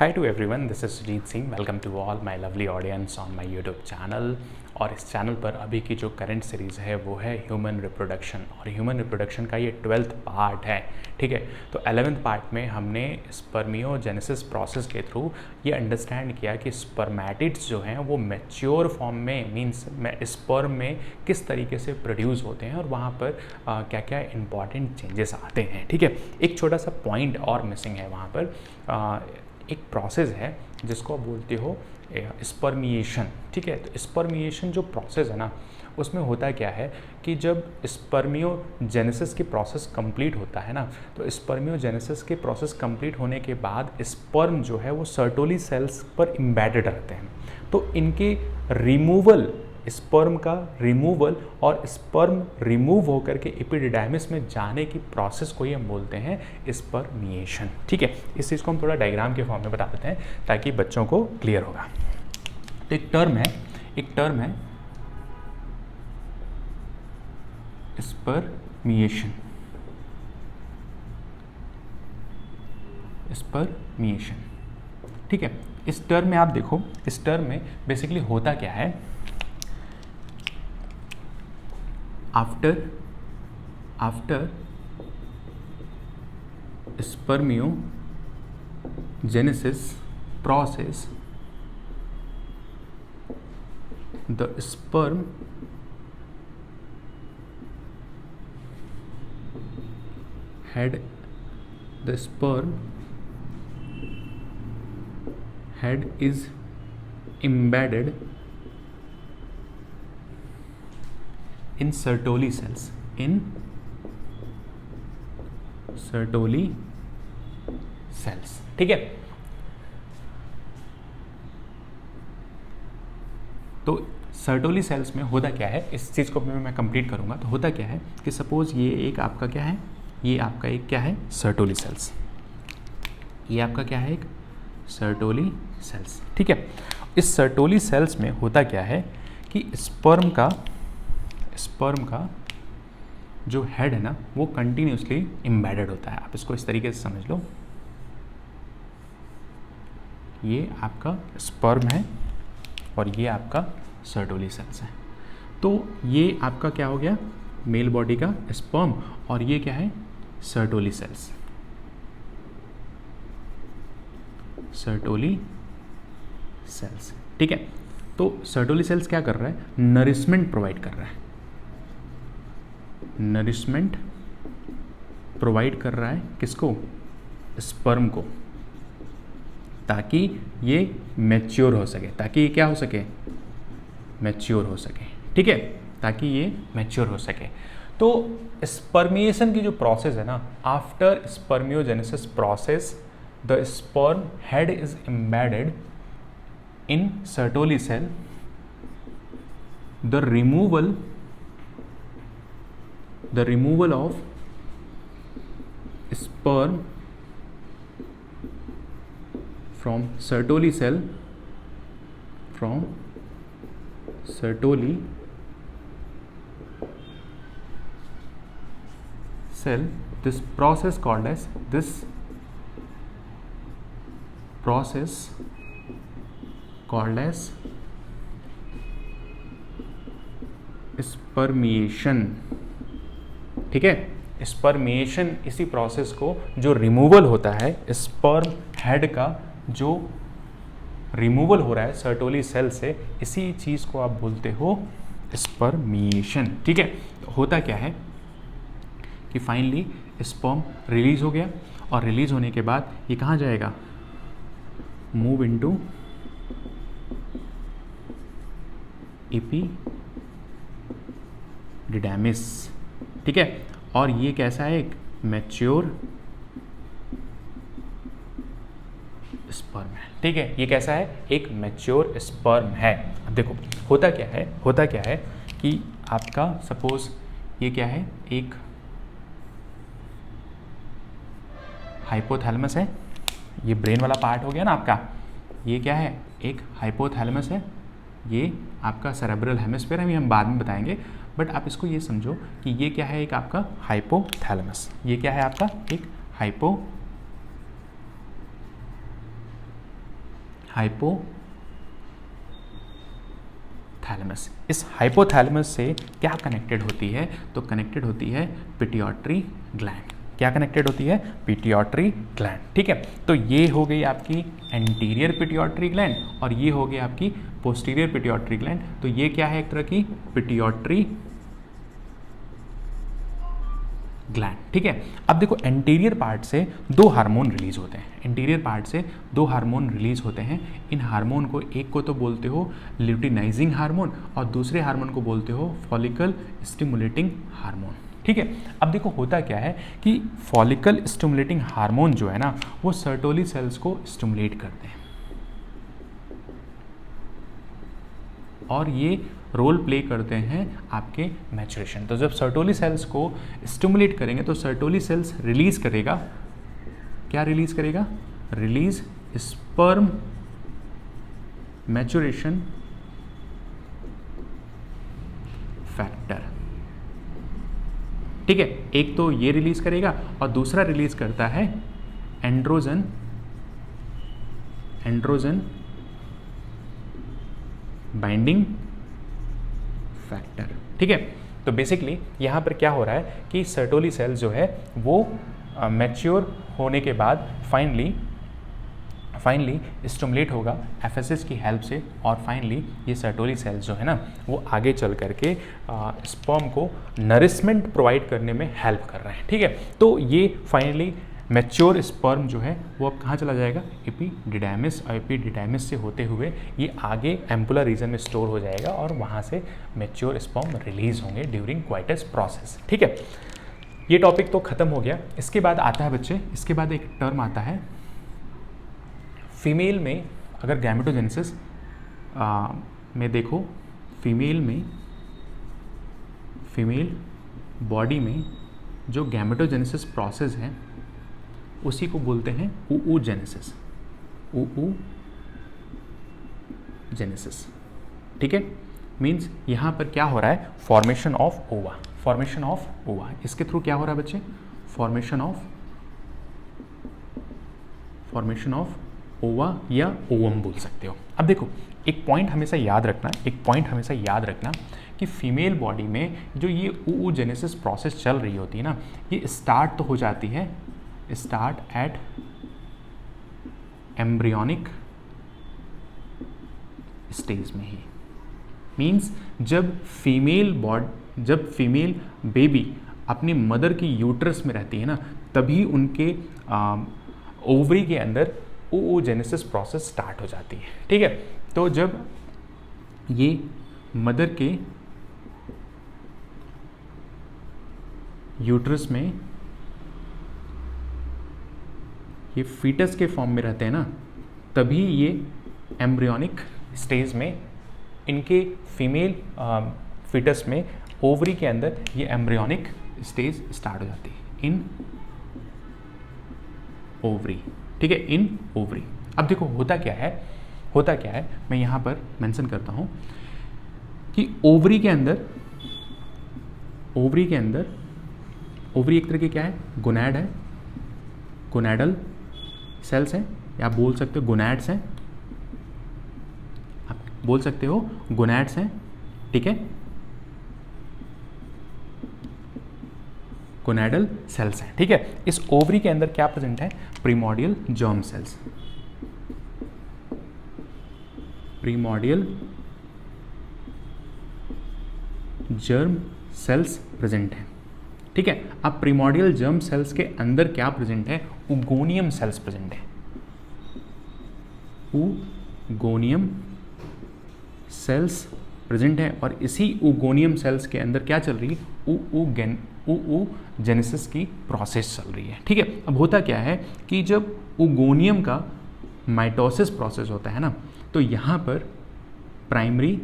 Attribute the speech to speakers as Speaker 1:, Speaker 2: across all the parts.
Speaker 1: Hi to everyone, this is Sujit Singh. Welcome to all my lovely audience on my YouTube channel. और इस channel पर अभी की जो करंट सीरीज़ है वो है ह्यूमन रिप्रोडक्शन, और ह्यूमन रिप्रोडक्शन का ये 12th पार्ट है। ठीक है, तो 11th पार्ट में हमने स्पर्मियोजेनेसिस प्रोसेस के थ्रू ये अंडरस्टैंड किया कि स्पर्मेटिड्स जो हैं वो मैच्योर फॉर्म में मीन्स स्पर्म में किस तरीके से प्रोड्यूस होते हैं और वहाँ पर क्या क्या इंपॉर्टेंट चेंजेस आते हैं। ठीक है, एक छोटा सा पॉइंट और मिसिंग है वहाँ पर। एक प्रोसेस है जिसको आप बोलते हो स्पर्मिएशन। ठीक है, तो स्पर्मिएशन जो प्रोसेस है ना, उसमें होता क्या है कि जब स्पर्मियोजेनेसिस की प्रोसेस कंप्लीट होता है ना, तो स्पर्मियोजेनेसिस के प्रोसेस कंप्लीट होने के बाद स्पर्म जो है वो सर्टोली सेल्स पर एम्बेडेड रहते हैं। तो इनके रिमूवल, स्पर्म का रिमूवल और स्पर्म रिमूव होकर के एपिडिडाइमिस में जाने की प्रोसेस को ही हम बोलते हैं स्पर्मिएशन। ठीक है, इस चीज़ को हम थोड़ा डायग्राम के फॉर्म में बता देते हैं ताकि बच्चों को क्लियर होगा। तो एक टर्म है स्पर्मिएशन। ठीक है, इस टर्म में आप देखो, इस टर्म में बेसिकली होता क्या है, after spermiogenesis process, the sperm head is embedded in Sertoli cells. ठीक है, तो सर्टोली सेल्स में होता क्या है, इस चीज़ को मैं कंप्लीट करूंगा। तो होता क्या है कि सपोज ये एक आपका क्या है, ये आपका एक क्या है सर्टोली सेल्स, ये आपका क्या है एक सर्टोली सेल्स। ठीक है, इस सर्टोली सेल्स में होता क्या है कि स्पर्म का जो हेड है ना वो कंटिन्यूसली एम्बेडेड होता है। आप इसको इस तरीके से समझ लो, ये आपका स्पर्म है और ये आपका सर्टोली सेल्स है। तो ये आपका क्या हो गया, मेल बॉडी का स्पर्म, और ये क्या है सर्टोली सेल्स। ठीक है, तो सर्टोली सेल्स क्या कर रहा है, नरिशमेंट प्रोवाइड कर रहा है, नरिशमेंट प्रोवाइड कर रहा है किसको, स्पर्म को, ताकि ये मैच्योर हो सके, ताकि ये क्या हो सके, मैच्योर हो सके। ठीक है, ताकि ये मैच्योर हो सके। तो स्पर्मिएशन की जो प्रोसेस है ना, after spermiogenesis process the sperm head is embedded in Sertoli cell, the removal of sperm from Sertoli cell, this process called as spermiation. ठीक है, स्पर्मिएशन इसी प्रोसेस को जो रिमूवल होता है, स्पर्म हेड का जो रिमूवल हो रहा है सर्टोली सेल से, इसी चीज़ को आप बोलते हो स्पर्मिएशन। ठीक है, तो होता क्या है कि फाइनली स्पर्म रिलीज हो गया, और रिलीज होने के बाद ये कहाँ जाएगा, मूव इनटू एपिडिडाइमिस। ठीक है, और ये कैसा है, एक मैच्योर स्पर्म है। ठीक है, ये कैसा है, एक मैच्योर स्पर्म है। अब देखो होता क्या है कि आपका सपोज ये क्या है, एक हाइपोथैलेमस है, ये ब्रेन वाला पार्ट हो गया ना आपका, ये क्या है, एक हाइपोथैलेमस है, ये आपका सेरेब्रल हेमिस्फीयर है, हम बाद में बताएंगे। बट आप इसको ये समझो कि ये क्या है, एक आपका हाइपोथैलेमस, ये क्या है आपका एक हाइपोथैलेमस। इस हाइपोथैलेमस से क्या कनेक्टेड होती है? तो कनेक्टेड होती है पिट्यूटरी ग्लैंड। क्या कनेक्टेड होती है? Pituitary gland. ठीक है, तो ये हो गई आपकी एंटीरियर पिट्यूटरी ग्लैंड और ये हो गई आपकी पोस्टीरियर पिट्यूटरी ग्लैंड। तो ये क्या है? एक तरह की पिट्यूटरी ग्लैंड। ठीक है, अब देखो एंटीरियर पार्ट से दो हार्मोन रिलीज होते हैं। एंटीरियर पार्ट से दो हार्मोन रिलीज होते हैं। इन हार्मोन को एक को तो बोलते हो ल्यूटिनाइजिंग हार्मोन और दूसरे हार्मोन को बोलते हो फॉलिकल स्टिमुलेटिंग हार्मोन। ठीक है, अब देखो होता क्या है कि फॉलिकल स्टिमुलेटिंग हार्मोन जो है ना वो सर्टोली सेल्स को स्टिमुलेट करते हैं और ये रोल प्ले करते हैं आपके मैचुरेशन। तो जब सर्टोली सेल्स को स्टिमुलेट करेंगे तो सर्टोली सेल्स रिलीज करेगा, क्या रिलीज करेगा? Release sperm maturation factor. ठीक है, एक तो ये रिलीज करेगा और दूसरा रिलीज करता है एंड्रोजन बाइंडिंग फैक्टर। ठीक है, तो बेसिकली यहाँ पर क्या हो रहा है कि सर्टोली सेल जो है वो मैच्योर होने के बाद फाइनली स्टिमुलेट होगा एफएसएस की हेल्प से और फाइनली ये सर्टोली सेल्स जो है ना वो आगे चल करके स्पर्म को नरिशमेंट प्रोवाइड करने में हेल्प कर रहे हैं। ठीक है, तो ये फाइनली मैच्योर स्पर्म जो है वो अब कहाँ चला जाएगा? एपिडिडाइमिस और एपिडिडाइमिस से होते हुए ये आगे एम्पुलर रीजन में स्टोर हो जाएगा और वहाँ से मैच्योर स्पर्म रिलीज होंगे ड्यूरिंग क्वाइटस प्रोसेस। ठीक है, ये टॉपिक तो खत्म हो गया। इसके बाद आता है बच्चे, इसके बाद एक टर्म आता है फीमेल में। अगर गैमेटोजेनेसिस में देखो, फीमेल बॉडी में जो गैमेटोजेनेसिस प्रोसेस है उसी को बोलते हैं ऊजेनेसिस। ऊजेनेसिस। ठीक है, मीन्स यहाँ पर क्या हो रहा है? फॉर्मेशन ऑफ ओवा। फॉर्मेशन ऑफ ओवा, इसके थ्रू क्या हो रहा है बच्चे? फॉर्मेशन ऑफ ओवा या ओवम बोल सकते हो। अब देखो एक पॉइंट हमेशा याद रखना कि फीमेल बॉडी में जो ये ऊजेनेसिस प्रोसेस चल रही होती है ना, ये स्टार्ट तो हो जाती है एट एम्ब्रियोनिक स्टेज में ही। मीन्स जब फीमेल बेबी अपनी मदर की यूट्रस में रहती है ना, तभी उनके ओवरी के अंदर oogenesis प्रोसेस स्टार्ट हो जाती है। ठीक है, तो जब ये मदर के यूट्रस में ये फीटस के फॉर्म में रहते हैं ना, तभी ये एम्ब्रियोनिक स्टेज में इनके फीमेल फीटस में ओवरी के अंदर ये एम्ब्रियोनिक स्टेज स्टार्ट हो जाती है इन ओवरी। ठीक है, इन ओवरी। अब देखो होता क्या है, मैं यहाँ पर मेंशन करता हूँ कि ओवरी के अंदर ओवरी एक तरह की क्या है? गोनैड है, गोनैडल सेल्स हैं, या आप बोल सकते हो गोनैड्स हैं, आप बोल सकते हो गोनैड्स हैं। ठीक है, गोनैडल सेल्स हैं। ठीक है, इस ओवरी के अंदर क्या प्रेजेंट है? Primordial germ cells. Primordial germ cells present है। ठीक है, अब प्रीमोर्डियल जर्म सेल्स के अंदर क्या प्रेजेंट है? उगोनियम सेल्स प्रेजेंट है। उगोनियम सेल्स प्रेजेंट है और इसी उगोनियम सेल्स के अंदर क्या चल रही है? oogenesis की प्रोसेस चल रही है। ठीक है, अब होता क्या है कि जब उगोनियम का माइटोसिस प्रोसेस होता है ना, तो यहाँ पर प्राइमरी,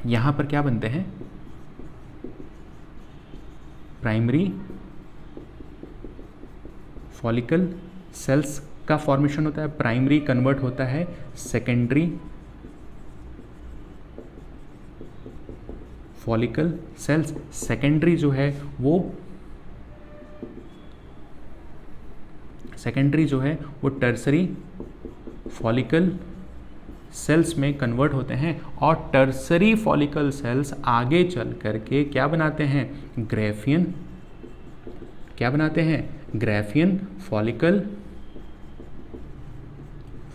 Speaker 1: यहाँ पर क्या बनते हैं? प्राइमरी फॉलिकल सेल्स का फॉर्मेशन होता है, प्राइमरी कन्वर्ट होता है सेकेंडरी फॉलिकल सेल्स, सेकेंडरी जो है वो टर्सरी फॉलिकल सेल्स में कन्वर्ट होते हैं और टर्सरी फॉलिकल सेल्स आगे चल करके क्या बनाते हैं, ग्राफियन, क्या बनाते हैं, ग्राफियन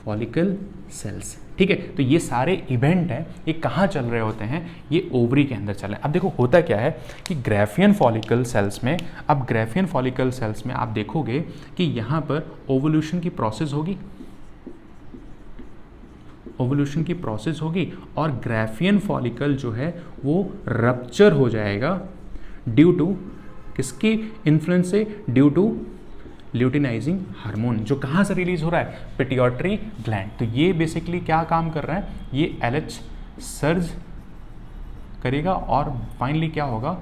Speaker 1: फॉलिकल सेल्स। ठीक है, तो ये सारे इवेंट हैं, ये कहाँ चल रहे होते हैं, ये ओवरी के अंदर चल रहे हैं। अब देखो होता क्या है कि ग्राफियन फॉलिकल सेल्स में, अब ग्राफियन फॉलिकल सेल्स में आप देखोगे कि यहाँ पर ओवल्यूशन की प्रोसेस होगी, ओवल्यूशन की प्रोसेस होगी और ग्राफियन फॉलिकल जो है वो रप्चर हो जाएगा ड्यू टू किसकी इन्फ्लुएंस से, ड्यू टू ल्यूटिनाइजिंग हार्मोन, जो कहाँ से रिलीज हो रहा है, पिट्यूटरी ग्लैंड। तो ये बेसिकली क्या काम कर रहा है, ये LH सर्ज करेगा और फाइनली क्या होगा,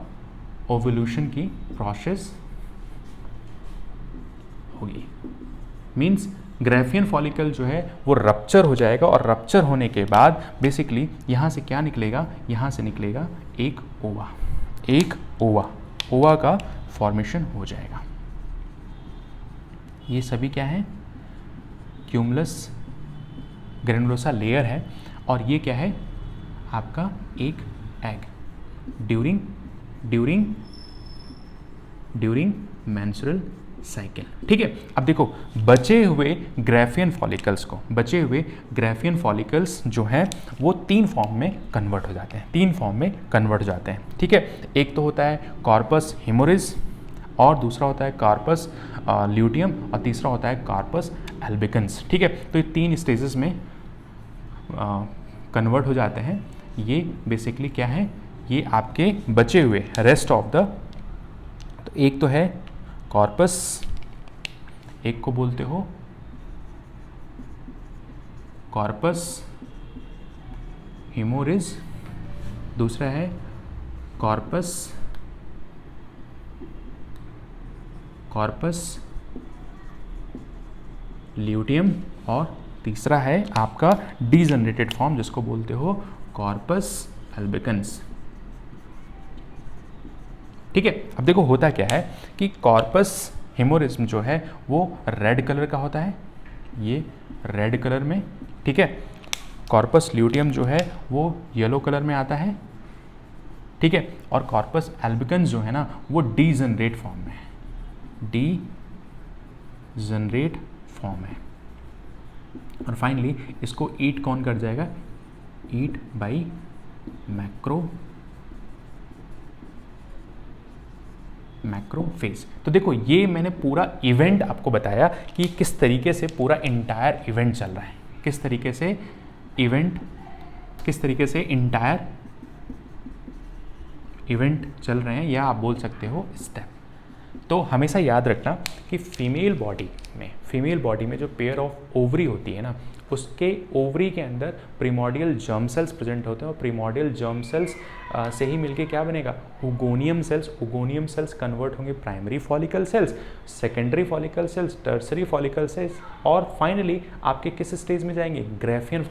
Speaker 1: ओवल्यूशन की प्रोसेस होगी। मीन्स ग्राफियन फॉलिकल जो है वो रप्चर हो जाएगा और रप्चर होने के बाद बेसिकली यहाँ से क्या निकलेगा, यहाँ से निकलेगा एक ओवा, एक ओवा का फॉर्मेशन हो जाएगा। ये सभी क्या है, क्यूमुलस ग्रेनुलोसा लेयर है और ये क्या है आपका एक एग ड्यूरिंग मेंस्ट्रुअल साइकिल। ठीक है, अब देखो बचे हुए ग्राफियन फॉलिकल्स जो हैं वो तीन फॉर्म में कन्वर्ट हो जाते हैं, ठीक है, एक तो होता है कॉर्पस हिमोरिज और दूसरा होता है कार्पस ल्यूटियम और तीसरा होता है कार्पस एल्बिकन्स। ठीक है, तो ये तीन स्टेजेस में कन्वर्ट हो जाते हैं। ये बेसिकली क्या है, ये आपके बचे हुए रेस्ट ऑफ द, तो एक तो है कॉर्पस, एक को बोलते हो कॉर्पस हिमोरिज, दूसरा है कॉर्पस ल्यूटियम और तीसरा है आपका डीजनरेटेड फॉर्म जिसको बोलते हो कॉर्पस एल्बिकन्स। ठीक है, अब देखो होता क्या है कि कॉर्पस हिमोरिज्म जो है वो रेड कलर का होता है, ये रेड कलर में, ठीक है, कॉर्पस ल्यूटियम जो है वो येलो कलर में आता है, ठीक है, और कॉर्पस एल्बिकन्स जो है ना वो डीजनरेट फॉर्म में है, डीजनरेट फॉर्म है। और फाइनली इसको ईट कौन कर जाएगा, ईट बाई मैक्रोफेज। तो देखो ये मैंने पूरा इवेंट आपको बताया कि किस तरीके से पूरा इंटायर इवेंट चल रहा है, किस तरीके से इंटायर इवेंट चल रहे हैं, या आप बोल सकते हो स्टेप। तो हमेशा याद रखना कि फीमेल बॉडी में जो पेयर ऑफ ओवरी होती है ना, उसके ओवरी के अंदर प्रीमोर्डियल जर्म सेल्स प्रेजेंट होते हैं और प्रीमोर्डियल जर्म सेल्स से ही मिलके क्या बनेगा, ओगोनियम सेल्स कन्वर्ट होंगे primary follicle sales, secondary follicle sales, tertiary follicle sales और फाइनली आपके किस स्टेज में जाएंगे, ग्राफियन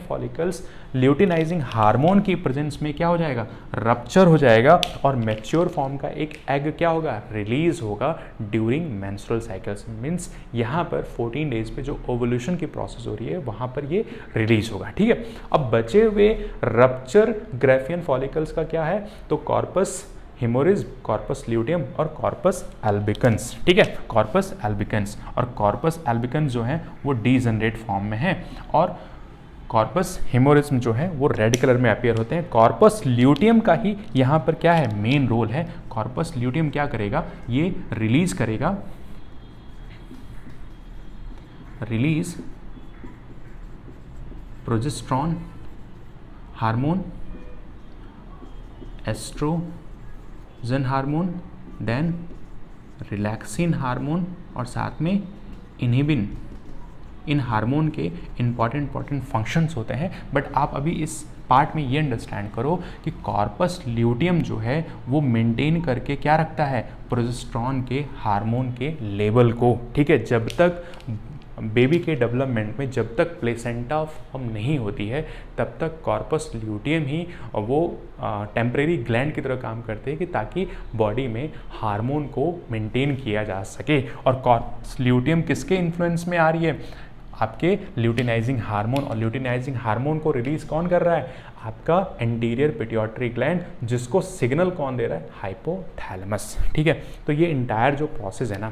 Speaker 1: फॉलिकल्स ल्यूटिनाइजिंग हार्मोन की प्रेजेंस में क्या हो जाएगा, रप्चर हो जाएगा और मैच्योर फॉर्म का एक एग क्या होगा, रिलीज होगा ड्यूरिंग मेंस्ट्रुअल साइकिल्स। मीन्स यहाँ पर 14 डेज पे जो ओवल्यूशन की प्रोसेस हो रही है वहाँ पर ये रिलीज होगा। ठीक है, अब बचे हुए रप्चर ग्राफियन फॉलिकल्स का क्या है, तो कॉर्पस हिमोरिज, कॉर्पस ल्यूटियम और कॉर्पस एल्बिकन्स। ठीक है, कॉर्पस एल्बिकन्स और कॉर्पस एल्बिकन्स जो है वो डीजनरेट फॉर्म में है और कॉर्पस हिमोरिज्म जो है वो रेड कलर में अपीयर होते हैं। कॉर्पस ल्यूटियम का ही यहाँ पर क्या है, मेन रोल है। कॉर्पस ल्यूटियम क्या करेगा, ये रिलीज करेगा, progesterone hormone, estrogen hormone, then relaxin hormone और साथ में इनहिबिन। इन हार्मोन के इंपॉर्टेंट फंक्शंस होते हैं, बट आप अभी इस पार्ट में ये अंडरस्टैंड करो कि कॉर्पस ल्यूटियम जो है वो मेंटेन करके क्या रखता है, प्रोजेस्टेरॉन के हार्मोन के लेवल को। ठीक है, जब तक बेबी के डेवलपमेंट में जब तक प्लेसेंटा फॉर्म नहीं होती है तब तक कॉर्पस ल्यूटियम ही वो टेम्परेरी ग्लैंड की तरह काम करते हैं कि ताकि बॉडी में हार्मोन को मेंटेन किया जा सके। और कॉर्पस ल्यूटियम किसके इन्फ्लुएंस में आ रही है, आपके ल्यूटिनाइजिंग हार्मोन, और ल्यूटिनाइजिंग हार्मोन को रिलीज कौन कर रहा है? आपका एंटीरियर पिट्यूटरी ग्लैंड, जिसको सिग्नल कौन दे रहा है? हाइपोथैलेमस। ठीक है, तो ये इंटायर जो प्रोसेस है ना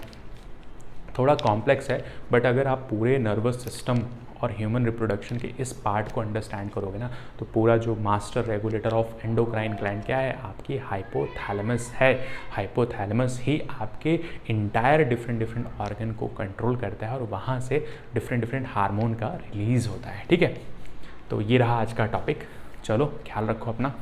Speaker 1: थोड़ा कॉम्प्लेक्स है, बट अगर आप पूरे नर्वस सिस्टम और ह्यूमन रिप्रोडक्शन के इस पार्ट को अंडरस्टैंड करोगे ना, तो पूरा जो master regulator of endocrine gland क्या है? आपकी हाइपोथैलेमस है। हाइपोथैलेमस ही आपके इंटायर डिफरेंट ऑर्गन को कंट्रोल करता है और वहाँ से डिफरेंट हार्मोन का रिलीज होता है। ठीक है, तो ये रहा आज का टॉपिक। चलो ख्याल रखो अपना।